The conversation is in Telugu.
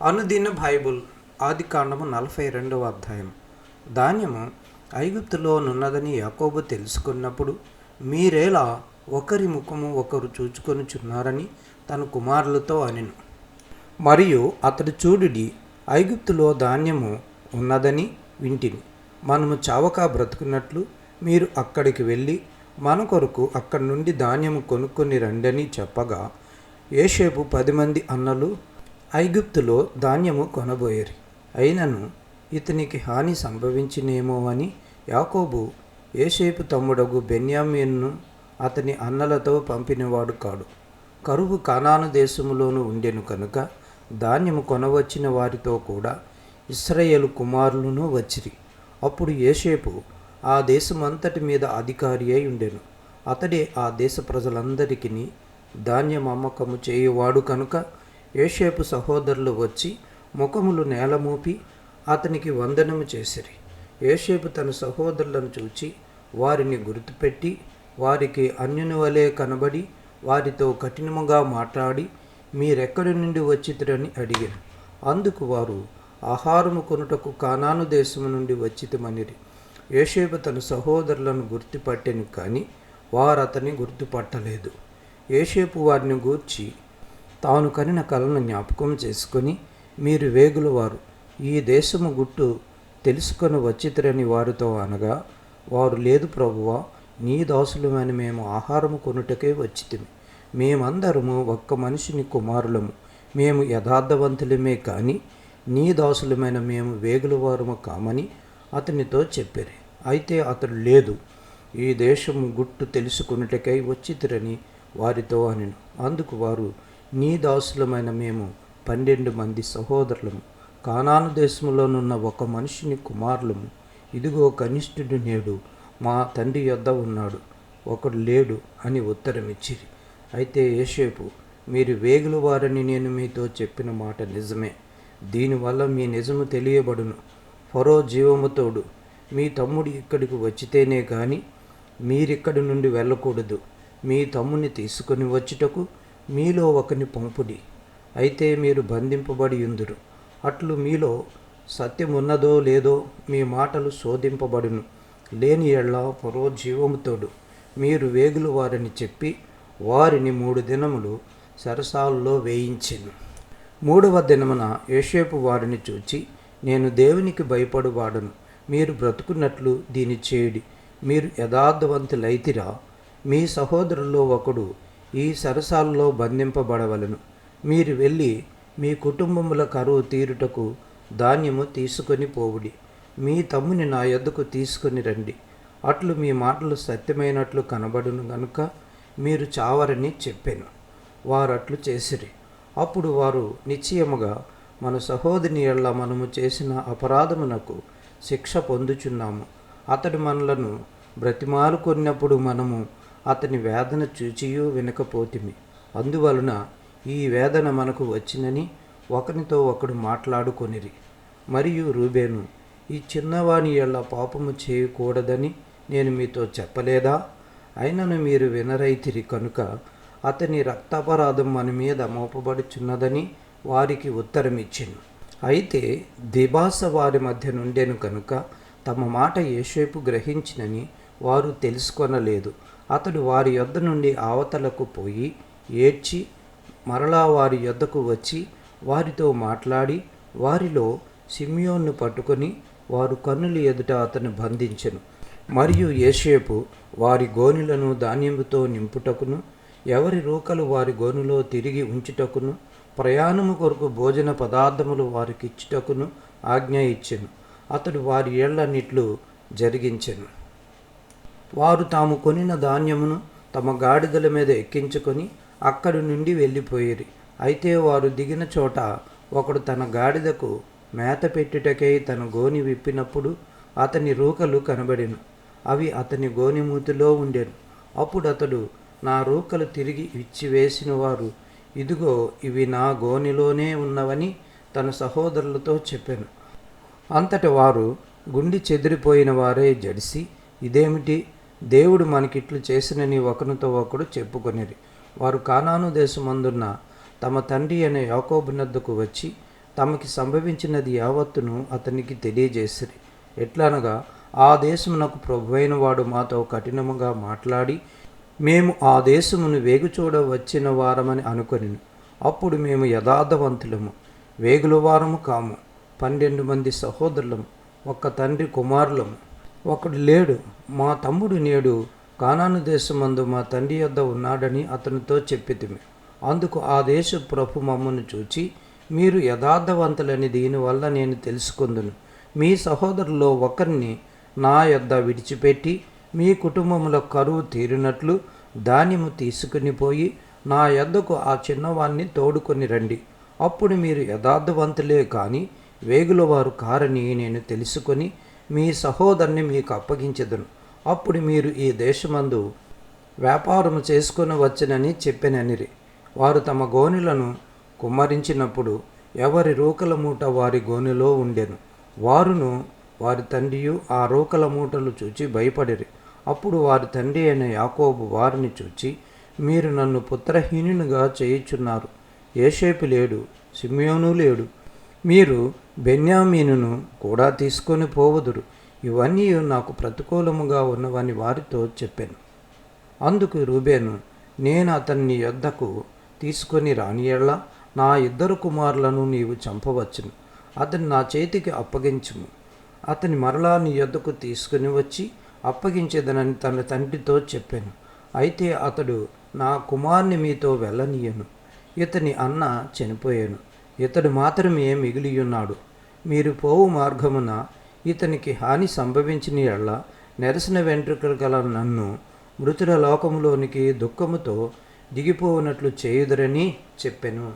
అనుదిన బైబుల్ ఆదికాండము 42వ అధ్యాయం. ధాన్యము ఐగుప్తులో నున్నదని యాకోబు తెలుసుకున్నప్పుడు మీరేలా ఒకరి ముఖము ఒకరు చూచుకొనుచున్నారని తన కుమారులతో అనెను. మరియు అతడు చూడుడి, ఐగుప్తులో ధాన్యము ఉన్నదని వింటిని. మనము చావక బ్రతుకున్నట్లు మీరు అక్కడికి వెళ్ళి మన కొరకు అక్కడి నుండి ధాన్యము కొనుక్కొని రండని చెప్పగా, యోసేపు 10 మంది అన్నలు ఐగుప్తులో ధాన్యము కొనబోయేరి. అయినను ఇతనికి హాని సంభవించినేమో అని యాకోబు యోసేపు తమ్ముడగు బెన్యామీనును అతని అన్నలతో పంపినవాడు కాడు. కరువు కానాను దేశములోను ఉండెను కనుక ధాన్యము కొనవచ్చిన వారితో కూడా ఇశ్రాయేలు కుమారులను వచ్చిరి. అప్పుడు యోసేపు ఆ దేశమంతటి మీద అధికారి అయి ఉండెను. అతడే ఆ దేశ ప్రజలందరికీ ధాన్యం అమ్మకము చేయువాడు కనుక యోసేపు సహోదరులు వచ్చి ముఖములు నేలమూపి అతనికి వందనము చేసిరి. యోసేపు తన సహోదరులను చూచి వారిని గుర్తుపెట్టి వారికి అన్యుని వలె కనబడి వారితో కఠినముగా మాట్లాడి, మీరెక్కడి నుండి వచ్చితిరని అడిగారు. అందుకు వారు, ఆహారము కొనుటకు కానాను దేశము నుండి వచ్చితమనిరి. యోసేపు తన సహోదరులను గుర్తుపట్టెను కానీ వారు అతన్ని గుర్తుపట్టలేదు. యోసేపు వారిని గూర్చి తాను కనిన కలను జ్ఞాపకం చేసుకొని, మీరు వేగుల వారు, ఈ దేశము గుట్టు తెలుసుకొని వచ్చితిరని వారితో అనగా, వారు, లేదు ప్రభువా, నీ దాసులమని మేము ఆహారము కొనుటకే వచ్చితిమి. మేమందరము ఒక్క మనిషిని కుమారులము. మేము యథార్థవంతులమే కానీ నీ దాసులమైన మేము వేగుల వారము కామని అతనితో చెప్పిరి. అయితే అతడు, లేదు, ఈ దేశము గుట్టు తెలుసుకొనుటకై వచ్చితిరని వారితో అనెను. అందుకు వారు, నీ దాసులమైన మేము 12 మంది సహోదరులము, కానాను దేశంలోనున్న ఒక మనిషిని కుమారులము. ఇదిగో కనిష్ఠుడు నేడు మా తండ్రి యొద్ద ఉన్నాడు, ఒకడు లేడు అని ఉత్తరమిచ్చిరి. అయితే యోసేపు, మీరు వేగుల వారని నేను మీతో చెప్పిన మాట నిజమే. దీనివల్ల మీ నిజము తెలియబడును. ఫరో జీవముతోడు మీ తమ్ముడు ఇక్కడికి వచ్చితేనే కానీ మీరిక్కడి నుండి వెళ్ళకూడదు. మీ తమ్ముని తీసుకొని వచ్చుటకు మీలో ఒకని పంపుడి. అయితే మీరు బంధింపబడి ఉందురు. అట్లు మీలో సత్యమున్నదో లేదో మీ మాటలు శోధింపబడును. లేని యెడల ఫరో జీవముతోడు మీరు వేగుల వారని చెప్పి వారిని 3 దినములు చెరసాలలో వేయించెను. 3వ దినమున యోసేపు వారిని చూచి, నేను దేవునికి భయపడువాడను. మీరు బ్రతుకున్నట్లు దీని చేయుడి. మీరు యథార్థవంతులైతిరా? మీ సహోదరుల్లో ఒకడు ఈ సరసాలలో బంధింపబడవలను. మీరు వెళ్ళి మీ కుటుంబముల కరువు తీరుటకు ధాన్యము తీసుకొని పోవుడి. మీ తమ్ముని నా యొద్దకు తీసుకొని రండి. అట్లు మీ మాటలు సత్యమైనట్లు కనబడును గనుక మీరు చావరని చెప్పాను. వారు అట్లు చేసిరి. అప్పుడు వారు, నిశ్చయముగా మన సహోదరుని యెడల మనము చేసిన అపరాధమునకు శిక్ష పొందుచున్నాము. అతడు మనలను బ్రతిమాలుకొన్నప్పుడు మనము అతని వేదన చూచియూ వినకపోతిమి. అందువలన ఈ వేదన మనకు వచ్చినని ఒకనితో ఒకడు మాట్లాడుకొనిరి. మరియు రూబేను, ఈ చిన్నవాని యెడల పాపము చేయకూడదని నేను మీతో చెప్పలేదా? అయినను మీరు వినరైతిరి కనుక అతని రక్తాపరాధం మన మీద మోపబడుచున్నదని వారికి ఉత్తరమిచ్చెను. అయితే దిబాస వారి మధ్య నుండెను కనుక తమ మాట యోసేపు గ్రహించినని వారు తెలుసుకొనలేదు. అతడు వారి యొద్ద నుండి అవతలకు పోయి ఏడ్చి మరలా వారి యొద్దకు వచ్చి వారితో మాట్లాడి వారిలో సిమియోన్ను పట్టుకొని వారు కన్నుల ఎదుట అతను బంధించెను. మరియు యోసేపు వారి గోనులను ధాన్యముతో నింపుటకును ఎవరి రూకలు వారి గోనులో తిరిగి ఉంచుటకును ప్రయాణము కొరకు భోజన పదార్థములు వారికి ఇచ్చుటకును ఆజ్ఞ ఇచ్చెను. అతడు వారి ఏళ్లన్నిట్లు జరిగించెను. వారు తాము కొనిన ధాన్యమును తమ గాడిదల మీద ఎక్కించుకొని అక్కడి నుండి వెళ్ళిపోయిరి. అయితే వారు దిగిన చోట ఒకడు తన గాడిదకు మేత పెట్టుటకై తన గోని విప్పినప్పుడు అతని రూకలు కనబడెను. అవి అతని గోనిమూతిలో ఉండెను. అప్పుడు అతడు, నా రూకలు తిరిగి ఇచ్చివేసిన వారు, ఇదిగో ఇవి నా గోనిలోనే ఉన్నవని తన సహోదరులతో చెప్పాను. అంతట వారు గుండి చెదిరిపోయిన వారే జడిసి, ఇదేమిటి, దేవుడు మనకిట్లు చేసినని ఒకరితో ఒకడు చెప్పుకొనిరి. వారు కానాను దేశమందున్న తమ తండ్రి అయిన యాకోబు నద్దకు వచ్చి తమకి సంభవించినది యావత్తును అతనికి తెలియజేసిరి. ఎట్లనగా ఆ దేశమునకు ప్రభువైన వాడు మాతో కఠినముగా మాట్లాడి మేము ఆ దేశమును వేగుచూడ వచ్చిన వారమని అనుకొనిను. అప్పుడు మేము యథార్థవంతులము, వేగుల వారము కాము. 12 మంది సహోదరులము, ఒక్క తండ్రి కుమారులము. ఒకడు లేడు, మా తమ్ముడు నేడు కానాను దేశమందు మా తండ్రి యొద్ద ఉన్నాడని అతనితో చెప్పితిమి. అందుకు ఆ దేశ ప్రభు మమ్మను చూచి, మీరు యథార్థవంతులని దీనివల్ల నేను తెలుసుకుందును. మీ సహోదరులో ఒకరిని నా యొద్ద విడిచిపెట్టి మీ కుటుంబముల కరువు తీరినట్లు ధాన్యము తీసుకుని పోయి నా యొద్దకు ఆ చిన్నవాణ్ణి తోడుకొని రండి. అప్పుడు మీరు యథార్థవంతులే కానీ వేగుల వారు కారని నేను తెలుసుకొని మీ సహోదరుని మీకు అప్పగించెదను. అప్పుడు మీరు ఈ దేశమందు వ్యాపారము చేసుకొని వచ్చనని చెప్పెననిరి. వారు తమ గోనెలను కుమ్మరించినప్పుడు ఎవరి రూకల మూట వారి గోనెలో ఉండెను. వారును వారి తండ్రియు ఆ రూకల మూటలు చూచి భయపడిరి. అప్పుడు వారి తండ్రి అయిన యాకోబు వారిని చూచి, మీరు నన్ను పుత్రహీనునిగా చేయుచున్నారు. యోసేపు లేడు, సిమియోను లేడు, మీరు బెన్యామీనును కూడా తీసుకొని పోవుదురు. ఇవన్నీ నాకు ప్రతికూలముగా ఉన్నవని వారితో చెప్పాను. అందుకు రూబేను, నేను అతన్ని యొద్దకు తీసుకొని రాని యెడల నా 2 కుమారులను నీవు చంపవచ్చును. అతని నా చేతికి అప్పగించుము. అతని మరలా నీ యొద్దకు తీసుకుని వచ్చి అప్పగించేదనని తన తండ్రితో చెప్పాను. అయితే అతడు, నా కుమారుని మీతో వెళ్ళనీయను. ఇతని అన్న చనిపోయాను, ఇతడు మాత్రమే మిగిలియున్నాడు. మీరు పోవు మార్గమున ఇతనికి హాని సంభవించిన యెడల నెరసిన వెంట్రుకలు గల నన్ను మృతుల లోకములోనికి దుఃఖముతో దిగిపోవునట్లు చేయుదురని చెప్పెను.